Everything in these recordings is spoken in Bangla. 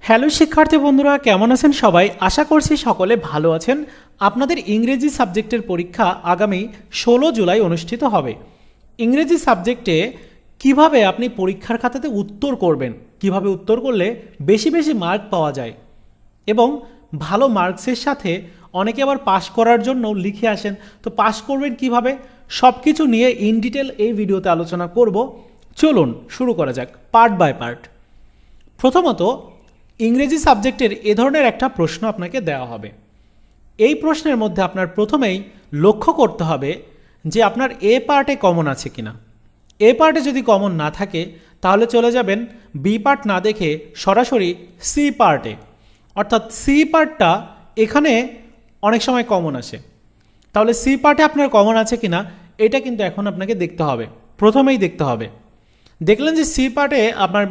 হ্যালো শিক্ষার্থী বন্ধুরা, কেমন আছেন সবাই? আশা করছি সকলে ভালো আছেন। আপনাদের ইংরেজি সাবজেক্টের পরীক্ষা আগামী 16 জুলাই অনুষ্ঠিত হবে। ইংরেজি সাবজেক্টে কিভাবে আপনি পরীক্ষার খাতাতে উত্তর করবেন, কিভাবে উত্তর করলে বেশি বেশি মার্ক পাওয়া যায় এবং ভালো মার্কসের সাথে অনেকে আবার পাস করার জন্য লিখে আসেন, তো পাস করবেন কিভাবে, সব কিছু নিয়ে ইন ডিটেল এই ভিডিওতে আলোচনা করব। চলুন শুরু করা যাক পার্ট বাই পার্ট। প্রথমত, ইংরেজি সাবজেক্টের এ ধরনের একটা প্রশ্ন আপনাকে দেওয়া হবে। এই প্রশ্নের মধ্যে আপনার প্রথমেই লক্ষ্য করতে হবে যে আপনার এ পার্টে কমন আছে কিনা। এ পার্টে যদি কমন না থাকে তাহলে চলে যাবেন বি পার্ট না দেখে সরাসরি সি পার্টে, অর্থাৎ সি পার্টটা এখানে অনেক সময় কমন আসে। তাহলে সি পার্টে আপনার কমন আছে কিনা এটা কিন্তু এখন আপনাকে দেখতে হবে, প্রথমেই দেখতে হবে। দেখলেন যে সি পার্টে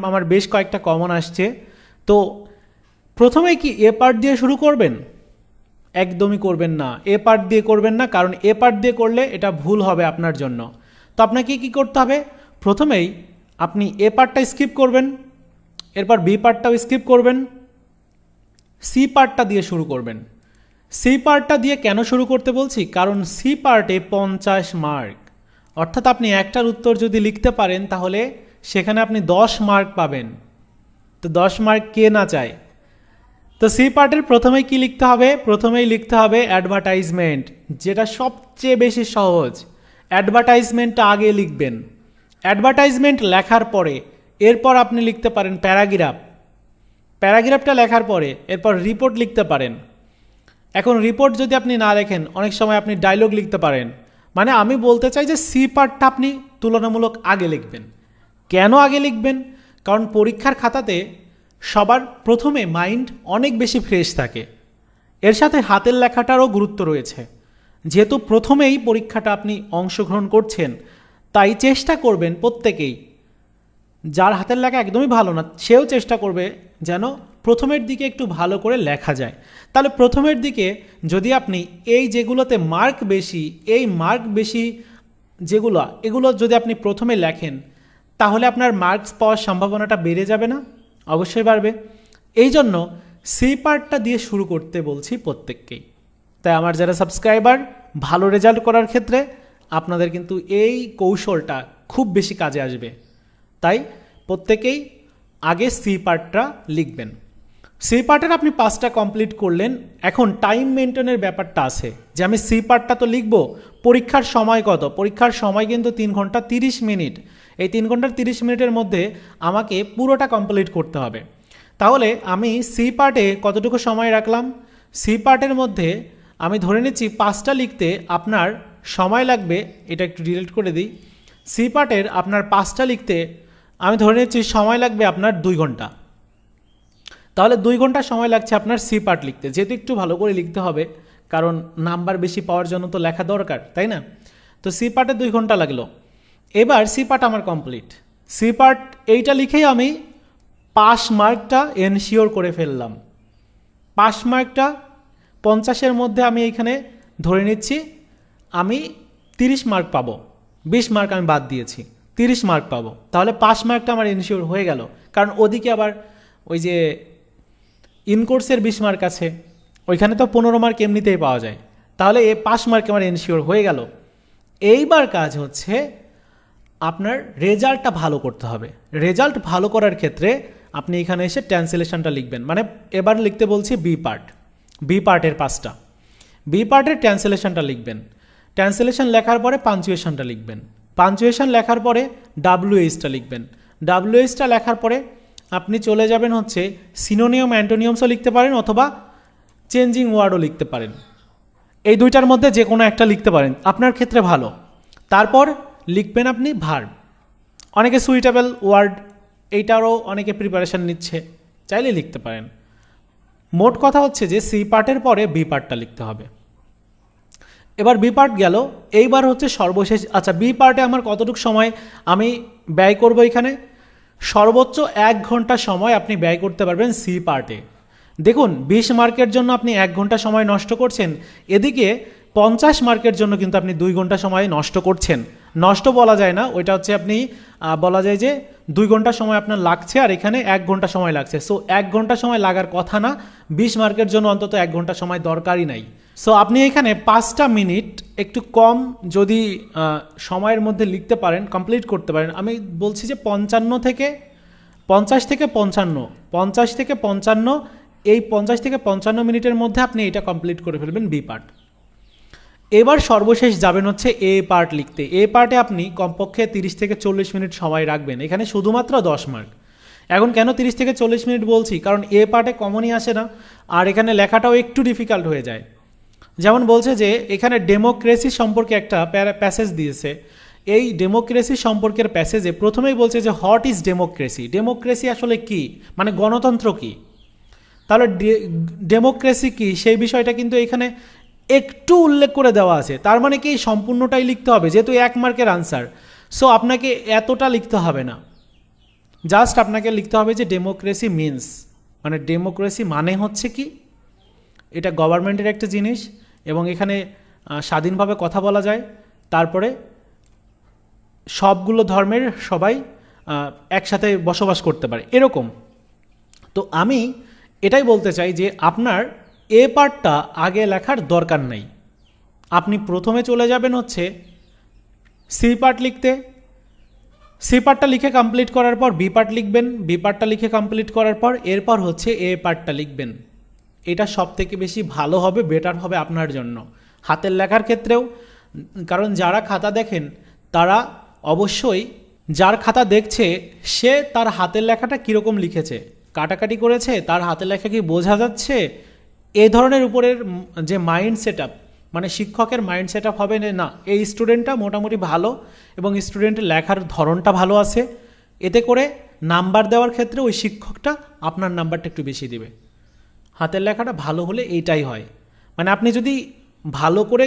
আমার বেশ কয়েকটা কমন আসছে, তো প্রথমে কি এ পার্ট দিয়ে শুরু করবেন? একদমই করবেন না, এ পার্ট দিয়ে করবেন না, কারণ এ পার্ট দিয়ে করলে এটা ভুল হবে আপনার জন্য। তো আপনাকে কি করতে হবে? প্রথমেই আপনি এ পার্টটা স্কিপ করবেন, এরপর বি পার্টটাও স্কিপ করবেন, সি পার্টটা দিয়ে শুরু করবেন। সি পার্টটা দিয়ে কেন শুরু করতে বলছি? কারণ সি পার্টে 50 মার্ক, অর্থাৎ আপনি একটার উত্তর যদি লিখতে পারেন তাহলে সেখানে আপনি 10 মার্ক পাবেন। তো 10 মার্ক কে না চায়? তো সি পার্টের প্রথমেই কি লিখতে হবে? প্রথমেই লিখতে হবে অ্যাডভার্টাইজমেন্ট, যেটা সবচেয়ে বেশি সহজ। অ্যাডভার্টাইজমেন্টটা আগে লিখবেন। অ্যাডভার্টাইজমেন্ট লেখার পরে এরপর আপনি লিখতে পারেন প্যারাগ্রাফ। প্যারাগ্রাফটা লেখার পরে এরপর রিপোর্ট লিখতে পারেন। এখন রিপোর্ট যদি আপনি না লেখেন, অনেক সময় আপনি ডায়লগ লিখতে পারেন। মানে আমি বলতে চাই যে সি পার্টটা আপনি তুলনামূলক আগে লিখবেন। কেন আগে লিখবেন? কারণ পরীক্ষার খাতাতে সবার প্রথমে মাইন্ড অনেক বেশি ফ্রেশ থাকে, এর সাথে হাতের লেখাটারও গুরুত্ব রয়েছে। যেহেতু প্রথমেই পরীক্ষাটা আপনি অংশগ্রহণ করছেন, তাই চেষ্টা করবেন প্রত্যেকেই, যার হাতের লেখা একদমই ভালো না সেও চেষ্টা করবে যেন প্রথমের দিকে একটু ভালো করে লেখা যায়। তাহলে প্রথমের দিকে যদি আপনি এই যেগুলোতে মার্ক বেশি, এই মার্ক বেশি এগুলো যদি আপনি প্রথমে লেখেন তাহলে আপনার মার্কস পাওয়ার সম্ভাবনাটা বেড়ে যাবে না? অবশ্যই বাড়বে। এই জন্য সি পার্টটা দিয়ে শুরু করতে বলছি প্রত্যেককেই। তাই আমার যারা সাবস্ক্রাইবার, ভালো রেজাল্ট করার ক্ষেত্রে আপনাদের কিন্তু এই কৌশলটা খুব বেশি কাজে আসবে। তাই প্রত্যেকেই আগে সি পার্টটা লিখবেন। সি পার্টের আপনি 5টা কমপ্লিট করলেন, এখন টাইম মেনটেনের ব্যাপারটা আছে যে আমি সি পার্টটা তো লিখব, পরীক্ষার সময় কত? পরীক্ষার সময় কিন্তু 3 ঘন্টা 30 মিনিট। এই 3 ঘন্টা 30 মিনিটের মধ্যে আমাকে পুরোটা কমপ্লিট করতে হবে। তাহলে আমি সি পার্টে কতটুকু সময় রাখলাম? সি পার্টের মধ্যে আমি ধরে নিচ্ছি 5টা লিখতে আপনার সময় লাগবে, এটা একটু ডিলিট করে দিই। সি পার্টের আপনার 5টা লিখতে আমি ধরে নিচ্ছি সময় লাগবে আপনার 2 ঘন্টা। তাহলে 2 ঘন্টা সময় লাগছে আপনার সি পার্ট লিখতে, যেহেতু একটু ভালো করে লিখতে হবে, কারণ নাম্বার বেশি পাওয়ার জন্য তো লেখা দরকার, তাই না? তো সি পার্টে 2 ঘন্টা লাগলো। এবার সি পার্ট আমার কমপ্লিট। সি পার্ট এইটা লিখেই আমি পাস মার্কটা এনশিওর করে ফেললাম। পাস মার্কটা 50-এর মধ্যে আমি এইখানে ধরে নিচ্ছি আমি 30 মার্ক পাবো। 20 মার্ক আমি বাদ দিয়েছি, 30 মার্ক পাবো। তাহলে পাস মার্কটা আমার এনশিওর হয়ে গেল, কারণ ওদিকে আবার ওই যে ইনকোর্সের 20 মার্ক আছে, ওইখানে তো 15 মার্ক এমনিতেই পাওয়া যায়। তাহলে এই পাস মার্ক আমার এনশিওর হয়ে গেল। এইবার কাজ হচ্ছে আপনার রেজাল্টটা ভালো করতে হবে। রেজাল্ট ভালো করার ক্ষেত্রে আপনি এখানে এসে ট্রান্সলেশনটা লিখবেন। মানে এবার লিখতে বলছি বি পার্ট, বি পার্টের 5টা। বি পার্টের ট্রান্সলেশনটা লিখবেন। ট্রান্সলেশন লেখার পরে পাঞ্চুয়েশনটা লিখবেন। পাঞ্চুয়েশন লেখার পরে ডাব্লিউএইচটা লিখবেন। ডাব্লিউএইচটা লেখার পরে আপনি চলে যাবেন হচ্ছে সিনোনিয়াম অ্যান্টোনিয়ামসও লিখতে পারেন, অথবা চেঞ্জিং ওয়ার্ডও লিখতে পারেন। এই দুইটার মধ্যে যে কোনো একটা লিখতে পারেন, আপনার ক্ষেত্রে ভালো। তারপর লিখবেন আপনি ভার্ব। অনেকে সুইটেবল ওয়ার্ড, এইটারও অনেকে প্রিপারেশান নিচ্ছে, চাইলে লিখতে পারেন। মোট কথা হচ্ছে যে সি পার্টের পরে বি পার্টটা লিখতে হবে। এবার বি পার্ট গেল, এইবার হচ্ছে সর্বশেষ। আচ্ছা, বি পার্টে আমার কতটুকু সময় আমি ব্যয় করব? এখানে সর্বোচ্চ 1 ঘন্টা সময় আপনি ব্যয় করতে পারবেন সি পার্টে। দেখুন 20 মার্কের জন্য আপনি 1 ঘন্টা সময় নষ্ট করছেন, এদিকে 50 মার্কের জন্য কিন্তু আপনি 2 ঘন্টা সময় নষ্ট করছেন। নষ্ট বলা যায় না, ওইটা হচ্ছে আপনি বলা যায় যে 2 ঘন্টা সময় আপনার লাগছে আর এখানে 1 ঘন্টা সময় লাগছে। সো 1 ঘন্টা সময় লাগার কথা না, 20 মার্কের জন্য অন্তত 1 ঘন্টা সময় দরকারই নাই। সো আপনি এখানে 5টা মিনিট একটু কম যদি সময়ের মধ্যে লিখতে পারেন, কমপ্লিট করতে পারেন। আমি বলছি যে 50 থেকে 55 এই 50 থেকে 55 মিনিটের মধ্যে আপনি এটা কমপ্লিট করে ফেলবেন বি পার্ট। এবার সর্বশেষ যাবেন হচ্ছে এ পার্ট লিখতে। এ পার্টে আপনি কমপক্ষে 30 থেকে 40 মিনিট সময় রাখবেন, এখানে শুধুমাত্র 10 মার্ক। এখন কেন 30 থেকে 40 মিনিট বলছি, কারণ এ পার্টে কমনই আসে না আর এখানে লেখাটাও একটু ডিফিকাল্ট হয়ে যায়। যেমন বলছে যে এখানে ডেমোক্রেসি সম্পর্কে একটা প্যাসেজ দিয়েছে। এই ডেমোক্রেসি সম্পর্কের প্যাসেজে প্রথমেই বলছে যে হোয়াট ইজ ডেমোক্রেসি, ডেমোক্রেসি আসলে কি, মানে গণতন্ত্র কি। তাহলে ডেমোক্রেসি কি সেই বিষয়টা কিন্তু এখানে একটু উল্লেখ করে দেওয়া আছে। তার মানে কি সম্পূর্ণটাই লিখতে হবে, যেহেতু 1 মার্কের আনসার। সো আপনাকে এতটা লিখতে হবে না, জাস্ট আপনাকে লিখতে হবে যে ডেমোক্রেসি মিনস, মানে ডেমোক্রেসি মানে হচ্ছে কি, এটা গভর্নমেন্টের একটা জিনিস এবং এখানে স্বাধীনভাবে কথা বলা যায়, তারপরে সবগুলো ধর্মের সবাই একসাথে বসবাস করতে পারে, এরকম। তো আমি এটাই বলতে চাই যে আপনার এ পার্টটা আগে লেখার দরকার নাই। আপনি প্রথমে চলে যাবেন হচ্ছে সি পার্ট লিখতে। সি পার্টটা লিখে কমপ্লিট করার পর বি পার্ট লিখবেন, বি পার্টটা লিখে কমপ্লিট করার পর এরপর হচ্ছে এ পার্টটা লিখবেন। এটা সব থেকে বেশি ভালো হবে, বেটার হবে আপনার জন্য হাতের লেখার ক্ষেত্রেও। কারণ যারা খাতা দেখেন তারা অবশ্যই, যার খাতা দেখছে সে তার হাতের লেখাটা কীরকম লিখেছে, কাটাকাটি করেছে, তার হাতের লেখা কি বোঝা যাচ্ছে, এই ধরনের উপরের যে মাইন্ড সেট আপ, মানে শিক্ষকের মাইন্ড সেট আপ হবে না এই স্টুডেন্টটা মোটামুটি ভালো এবং স্টুডেন্টের লেখার ধরনটা ভালো আছে, এতে করে নাম্বার দেওয়ার ক্ষেত্রে ওই শিক্ষকটা আপনার নাম্বারটা একটু বেশি দিবে। হাতের লেখাটা ভালো হলে এইটাই হয়। মানে আপনি যদি ভালো করে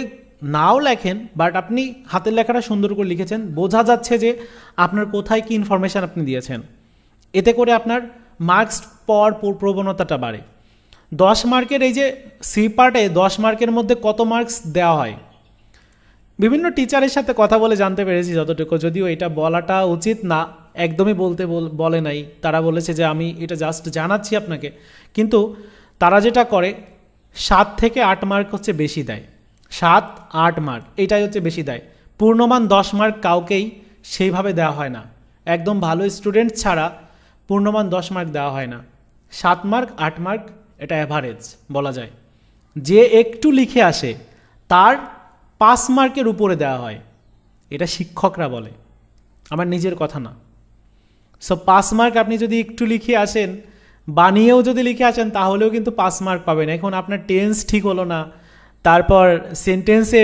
নাও লেখেন বাট আপনি হাতের লেখাটা সুন্দর করে লিখেছেন, বোঝা যাচ্ছে যে আপনার কোথায় কি ইনফরমেশান আপনি দিয়েছেন, এতে করে আপনার মার্কস পাওয়ার প্রবণতাটা বাড়ে। 10 মার্কের এই যে সি পার্টে 10 মার্কের মধ্যে কত মার্কস দেওয়া হয়, বিভিন্ন টিচারের সাথে কথা বলে জানতে পেরেছি যতটুকু, যদিও এটা বলাটা উচিত না, একদমই বলে নাই, তারা বলেছে যে আমি এটা জাস্ট জানাচ্ছি আপনাকে। কিন্তু তারা যেটা করে 7 থেকে 8 মার্ক হচ্ছে বেশি দেয়, 7-8 মার্ক এটাই হচ্ছে বেশি দেয়। পূর্ণমান 10 মার্ক কাউকেই সেইভাবে দেওয়া হয় না, একদম ভালো স্টুডেন্ট ছাড়া পূর্ণমান 10 মার্ক দেওয়া হয় না। 7 মার্ক 8 মার্ক এটা অ্যাভারেজ বলা যায়। যে একটু লিখে আসে তার 5 মার্কের উপরে দেওয়া হয়, এটা শিক্ষকরা বলে, আমার নিজের কথা না। সো 5 মার্ক আপনি যদি একটু লিখে আসেন, বানিয়েও যদি লিখে আসেন তাহলেও কিন্তু 5 মার্ক পাবেন। এখন আপনার টেন্স ঠিক হলো না, তারপর সেন্টেন্সে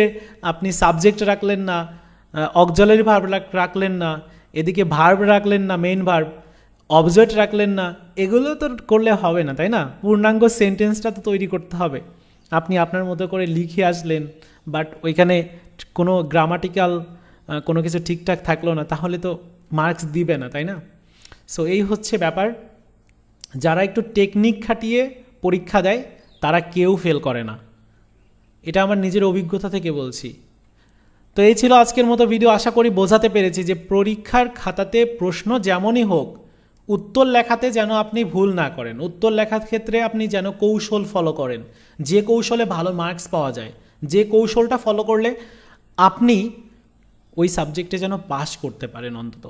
আপনি সাবজেক্ট রাখলেন না, অক্সিলারি ভার্ব রাখলেন না, এদিকে ভার্ব রাখলেন না, মেইন ভার্ব, অবজেক্ট রাখলেন না, এগুলো তো করলে হবে না, তাই না? পূর্ণাঙ্গ সেন্টেন্সটা তো তৈরি করতে হবে। আপনি আপনার মতো করে লিখে আসলেন বাট ওইখানে কোনো গ্রামাটিক্যাল কোনো কিছু ঠিকঠাক থাকলো না, তাহলে তো মার্কস দিবে না, তাই না? সো এই হচ্ছে ব্যাপার। যারা একটু টেকনিক খাটিয়ে পরীক্ষা দেয় তারা কেউ ফেল করে না, এটা আমার নিজের অভিজ্ঞতা থেকে বলছি। তো এই ছিল আজকের মতো ভিডিও। আশা করি বোঝাতে পেরেছি যে পরীক্ষার খাতাতে প্রশ্ন যেমনই হোক, উত্তর লেখাতে যেন আপনি ভুল না করেন, উত্তর লেখার ক্ষেত্রে আপনি যেন কৌশল ফলো করেন, যে কৌশলে ভালো মার্কস পাওয়া যায়, যে কৌশলটা ফলো করলে আপনি ওই সাবজেক্টে যেন পাস করতে পারেন অন্তত।